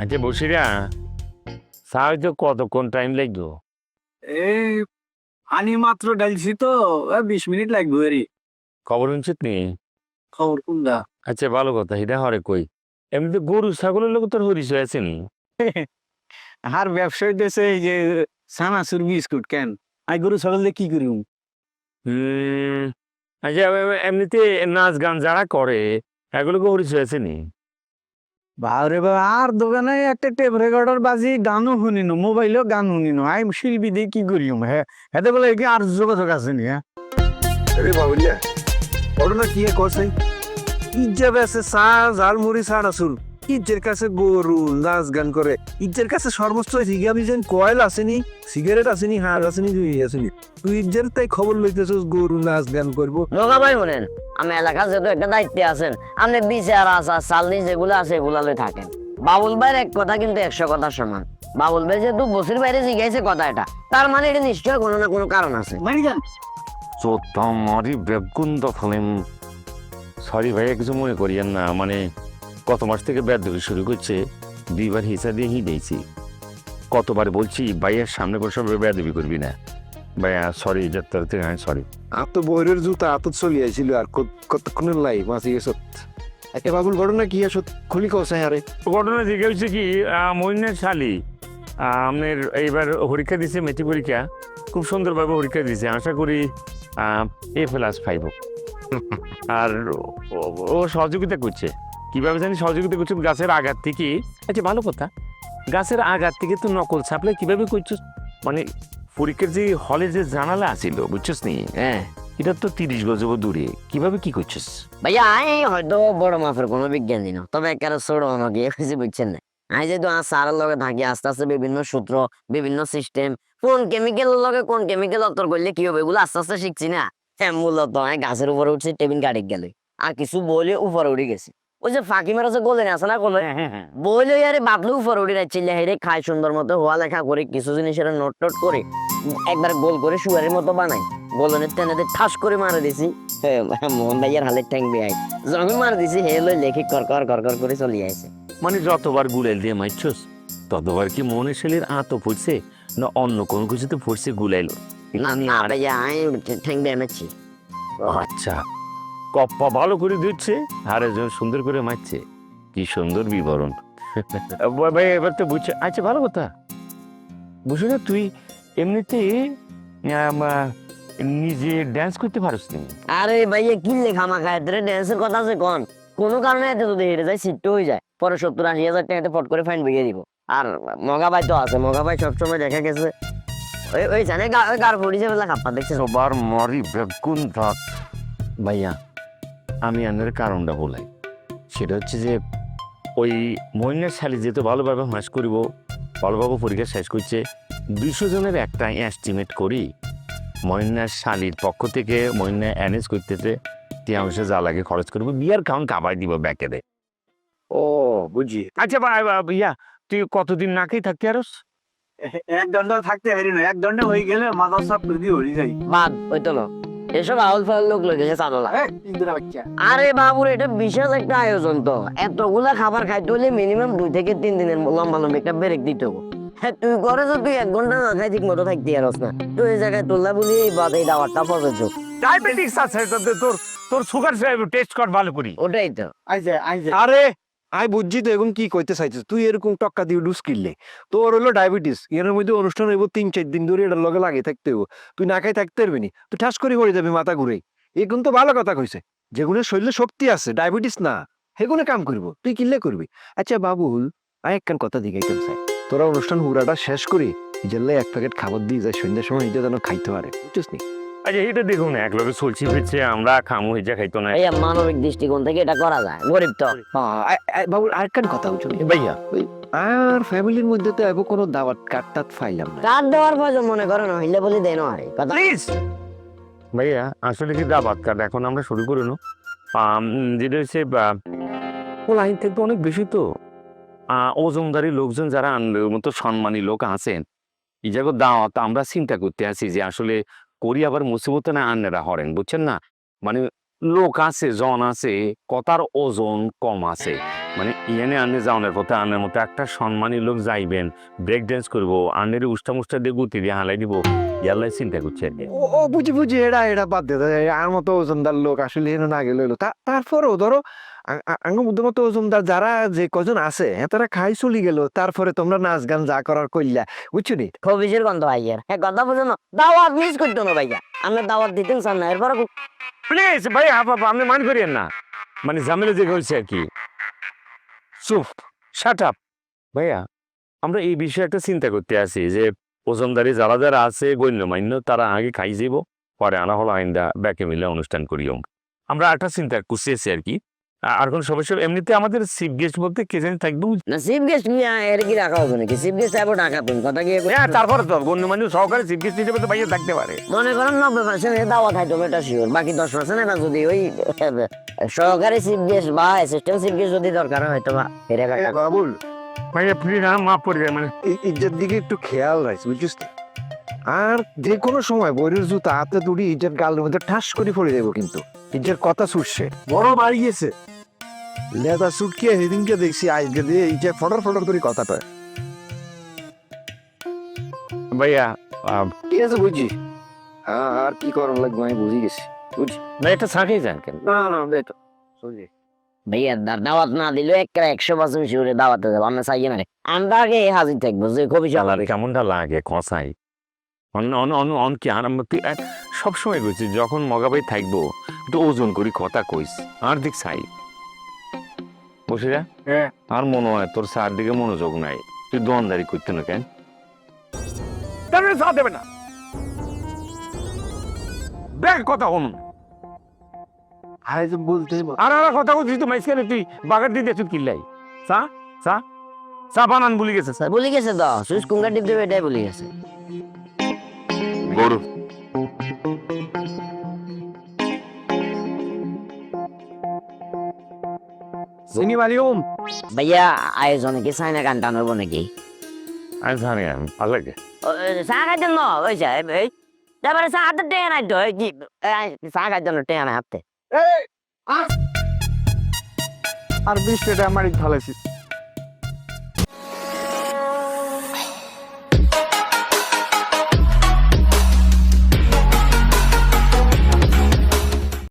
আচ্ছা বসিরা চা হইতে কতক্ষণ টাইম লাগতো? এই আনি মাত্র ডালছি তো 20 মিনিট লাগবে এরি। খবর শুনছিস নি? খবর কোনটা? আচ্ছা ভালো কথা, এটা হরে কই এমনিতে গরু ছাগলের লোক তোর হরিস হয়েছে নি? আর ব্যবসায় দেশে এই যে সানাসুর বিস্কুট কেন আই গরু ছাগল দিয়ে কি করিম? হুম, আচ্ছা এমনিতে নাচ গান যারা করে এগুলোকে হরিস হয়েছে নি? বাবরে বাবা, আর দোকানে একটা টেপ রেকর্ডার বাজি গানও শুনিনো, মোবাইলেও গান শুনিনো, আই শিল্পী দিয়ে কি করিম? হ্যাঁ হেতে বলে কি আর যোগাযোগ আছে নি? হ্যাঁ আরে বাবুলিয়া ঘটনা কি করছে? ইজ্জা বেছে চা ঝালমুড়ি ছাড়া শুন, ইজ্জের কাছে গরু নাচ গান করে, ইজ্জের কাছে সর্বোচ্চ হিগাবি যেন কয়েল আসেনি, সিগারেট আসেনি, হাড় আসেনি, জুই আসেনি, তুই ইজ্জের তাই খবর লইতেছিস গরু নাচ গান করবো? রোগা ভাই বলেন, আমি এলাকার যেহেতু একটা দায়িত্বে আছেন, আপনি বিচার আচার চালনি যেগুলো আছে এগুলা লই থাকেন। বাবুল ভাইয়ের এক কথা কিন্তু 100 কথা সমান। বাবুল ভাই যেহেতু বসির বাইরে জিজ্ঞাসা কথা এটা, তার মানে এটা নিশ্চয় কোনো না কোনো কারণ আছে। মারি যান। মারি বেগুন দখলেন। সরি ভাইয়া, কিছু মনে করিয়েন না, মানে কত মাস থেকে বেদবি শুরু করছে, 2বার হিসা দিয়ে দিয়েছি। কতবার বলছি ভাইয়ের সামনে করে সব বেদবি করবি না ভাইয়া, সরি যাত্রা থেকে সরি। আর তো বইয়ের জুতা আতত চলিয়াছিল আর কতক্ষণের লাই মাসি গেছ। একে বাবুল ঘটনা কি আসত খুলি কসাই আরে? ঘটনা দিকে হচ্ছে কি, মইনের শালি আপনার এইবার পরীক্ষা দিছে, মেট্রিক পরীক্ষা খুব সুন্দরভাবে পরীক্ষা দিছে, আশা করি A+5 হোক। আর ও সহযোগিতা করছে, কিভাবে জানি সহযোগিতা করছে, গাছের আঘাত থেকে। আচ্ছা ভালো কথা, গাছের আঘাত থেকে তো নকল সাপ্লাই কিভাবে করছিস? মানে পরীক্ষার যে হলের যে জানালা আছিল বুঝছিস নি, হ্যাঁ এটা তো 30 গজ দূরে, কিভাবে কি করছিস? ভাইয়া, আমি হয়তো বড় মাপের কোনো বিজ্ঞান দিন, তবে একেবারে ছোট আমাকে কিছু বুঝছেন না। আমি যেহেতু আমার স্যারের লগে থাকি, আস্তে আস্তে বিভিন্ন সূত্র, বিভিন্ন সিস্টেম, কোন কেমিক্যালের লগে কোন কেমিক্যাল অন্তর করলে কি হবে এগুলো আস্তে আস্তে শিখছি না। হ্যাঁ, মূলত আমি গাছের উপরে উঠছি, টেবিল গাড়ি গেলে আর কিছু বলে উপরে উঠে গেছি। ওই যে ফাঁকি মারা যে গোলেন আছে না কোনো, বলে আরে বাদলে উপরে উঠে যাচ্ছে, হেরে খাই সুন্দর মতো হওয়া লেখা করে কিছু জিনিসের নোট টোট করে একবার গোল করে সুগারের মতো বানাই, গোলনের টেনে ঠাস করে মারে দিছি। মোহন ভাইয়ার হালের ট্যাং বেআই যখন মার দিছি, হে লই লেখি কর কর কর কর করে চলে আসে। মানে যতবার গুলাইল দিয়ে মারছস ততবার কি মনে ছেলের আতো পড়ছে না অন্য কোনো কিছুতে পড়ছে গুলাইল? না না ভাইয়া, আমি ঠ্যাং বেয়ে মারছি। আচ্ছা, কপ্পা ভালো করে দিচ্ছে আর একজন সুন্দর করে মারছে, কি সুন্দর বিবরণ। ভাই এবার তো বুঝছে। আচ্ছা ভালো কথা, বুঝো না তুই এমনিতে নিজে ড্যান্স করতে পারিস নি? আরে ভাইয়া, কি লেখা মাখা এদের ড্যান্সের কথা আছে কোন? কোনো কারণে এতে যদি হেরে যায়, সিটটা হয়ে যায়, পরে 70-80 হাজার টাকাতে ফট করে ফাইন বিয়ে দিব। আর মগা ভাই তো আছে, মগা ভাই সবসময় দেখা গেছে ওই জানে গার পড়ি যাবে খাপ্পা দেখছে। সবার মরি বেগুন ভাত। ভাইয়া আমি আনের কারণটা বলাই, সেটা হচ্ছে যে ওই মহিলার শালি যেহেতু ভালোভাবে মাস করিব, ভালোভাবে পরীক্ষা শেষ করছে, 200 জনের একটা এস্টিমেট করি মহিলার শালির পক্ষ থেকে মহিলা অ্যানেজ করতেছে, টিয়াংশে যা লাগে খরচ করবো, বিয়ার খাওয়ান কাবাই দিব ব্যাকে দে। ও বুঝি। আচ্ছা ভাইয়া, তুই কতদিন নাকেই থাকতে আরস? এক দণ্ড থাকতে হারি না, এক দণ্ড হয়ে গেলে মাথা সব প্রতি হয়ে যায়। বাদ ওই তো না, এসব আউল ফাউল লোক লেগেছে চালা। ইন্দুরা বাচ্চা। আরে বাবুর, এটা বিশাল একটা আয়োজন তো, এতগুলা খাবার খাইতে হলে মিনিমাম 2 থেকে 3 দিনের লম্বা লম্বা একটা ব্রেক দিতে হবে। হ্যাঁ, তুই করে তো তুই 1 ঘন্টা না খাই ঠিক মতো থাকতে পারস না, তুই এই জায়গায় তোলা বলি এই বাদ এই দাওয়ারটা প্রযোজ্য। ডায়াবেটিস আছে তোর, তোর সুগার টেস্ট কর ভালো করি। ওটাই তো। আইজে আইজে। আরে আই বুঝছি তো এখন কি কইতে চাইছিস, তুই এরকম টক্কা দিয়ে ডুস কিনলে তোর হলো ডায়াবেটিস, এর মধ্যে অনুষ্ঠান হইব 3-4 দিন ধরে, এটার লগে লাগে থাকতে হইব, তুই না খাই থাকতে পারবি নি, তুই ঠাস করে পড়ে যাবি মাথা ঘুরে। এখন তো ভালো কথা কইছে, যেগুলো শরীরে শক্তি আছে, ডায়াবেটিস না, সেগুলো কাম করব, তুই কিনলে করবি। আচ্ছা বাবুল, আই একখান কথা দিকে কেন চাই, তোরা অনুষ্ঠান পুরাটা শেষ করি ইজাল্লাই 1 প্যাকেট খাবার দিয়ে যায়, সন্ধ্যার সময় এটা যেন খাইতে পারে, বুঝছিস নি? আচ্ছা এটা দেখুন, এক লোকে চলছি ফিরছে, আমরা খামু হিজা খাইতো না। এই মানবিক দৃষ্টিকোণ থেকে এটা করা যায়, গরিব তো। বাবুল আরেকখান কথা বুঝলি ভাইয়া আর ফ্যামিলির মধ্যে তো এবার কোনো দাওয়াত কাটটাত ফাইলাম না। কার দেওয়ার প্রয়োজন মনে করো না, হইলে বলি দেন আরে কথা। প্লিজ ভাইয়া, আসলে কি দাবাত কার্ড এখন আমরা শুরু করে নো, যেটা হচ্ছে ও লাইন থেকে অনেক বেশি তো, ওজনদারি লোকজন যারা আনলে মতো সম্মানী লোক আছেন, এই জায়গায় দাওয়াত আমরা চিন্তা করতে আছি যে আসলে করি আবার মুসিবতে না আন্নেরা হরেন, বুঝছেন না? মানে লোক আছে, জন আছে, কথার ওজন কম আছে, মানে ইয়ানে আনে যাওয়ার পথে আনের মতো একটা সম্মানী লোক যাইবেন, ব্রেক ড্যান্স করবো, আনের উষ্টা মুষ্টা দিয়ে গুতি দিয়ে হালাই দিব, ইয়াল্লাই চিন্তা করছে আর কি। ও বুঝি বুঝি এটা বাদ দে আর মতো ওজনদার লোক আসলে এনে না গেলে হইলো তারপরেও ধরো আঙ্গ মধ্যে মতো ওজনদার যারা যে কজন আছে তারা খাই চলি গেল, তারপরে তোমরা নাচ গান যা করার কইলা, বুঝছো নি? খবিজের গন্ধ ভাইয়ার হ্যাঁ কথা বুঝো না, দাওয়াত মিস করতো না ভাইয়া, আমরা দাওয়াত দিতেন চান না, এরপর প্লিজ ভাই আপনি মান করিয়েন না, মানে ঝামেলা যে হয়েছে আর কি। চুপ, শাট আপ। ভাইয়া আমরা এই বিষয়ে একটা চিন্তা করতে আছি যে ওজনদারি যারা যারা আছে গণ্যমান্য তারা আগে খাই যাব, পরে আনা হলো আইন্দা ব্যাকে মিলে অনুষ্ঠান করিও। আমরা একটা চিন্তা করছি আর কি। আর কোন সমস্যা এমনিতে আমাদের চিফ গেস্ট বলতে কে জানি থাকবে না চিফ গেস্ট এর কি রাখা হবে নাকি? চিফ গেস্ট আবার টাকা পেন কথা কি? হ্যাঁ, তারপরে তো গণ্যমান্য সহকারে চিফ গেস্ট হিসেবে তো ভাইয়া থাকতে পারে। মনে করেন 90% দাওয়াত হয় এটা শিওর, বাকি 10% এটা যদি ওই সহকারী চিফ গেস্ট বা অ্যাসিস্ট্যান্ট চিফ গেস্ট যদি দরকার হয় তো এর বাবুল ভাইয়া প্লিজ মাফ করে দেয়, মানে ইজ্জত দিকে একটু খেয়াল রাখিস, বুঝছিস? আর যে কোনো সময় বইয়ের জুতা হাতে দুটি ইজ্জত গালের মধ্যে ঠাস করে পড়ে দেবো, কিন্তু ইজ্জত কথা ছুটছে, বড় বাড়ি গেছে লেদা সুটকে সেদিনকে দেখছি আজকে দিয়ে ইজ্জত ফটর ফটর করে কথাটা। ভাইয়া ঠিক আছে বুঝছি, আর কি করার লাগবে আমি বুঝে গেছি, বুঝছি। ভাই একটা চাকরি যান কেন? না না বেটো বুঝি। ভাইয়া দাওয়াত না দিলেও 100% শিওরে দাওয়াতে যাবো, আমরা চাই না আমরা আগে হাজির থাকবো যে কবি চালারে কেমনটা লাগে খসাই অন কি আর সবসময় কইছি যখন মগাবাই থাকবো একটু ওজন করি কথা কইস আর দিক চাই বসে যা। আর মনে হয় তোর চার দিকে মনোযোগ নাই, তুই দোয়ানদারি করতে না কেন? চা দেবে না, দেখ কথা শুনুন। আরে তো বলতে আর কথা বলছিস তো মাইসকে তুই বাগার দিয়ে দেখছিস কিল্লাই চা চা চা বানান ভুলে গেছে স্যার। ভুলে গেছে তো সুইচ কুঙ্গা টিপ দেবে এটাই ভুলে গেছে। গরু চিনি মারিওম ভাইয়া আয়োজনে কি চাইনা গান টান হবো নাকি? আমি জানি আমি ভালো লাগে। চা খাইতেন না ওই তারপরে চা হাতে টেয়ে নাই তো কি চা খাইতেন টেয়ে নাই হাতে। আর 20 টাকা আমার ভালো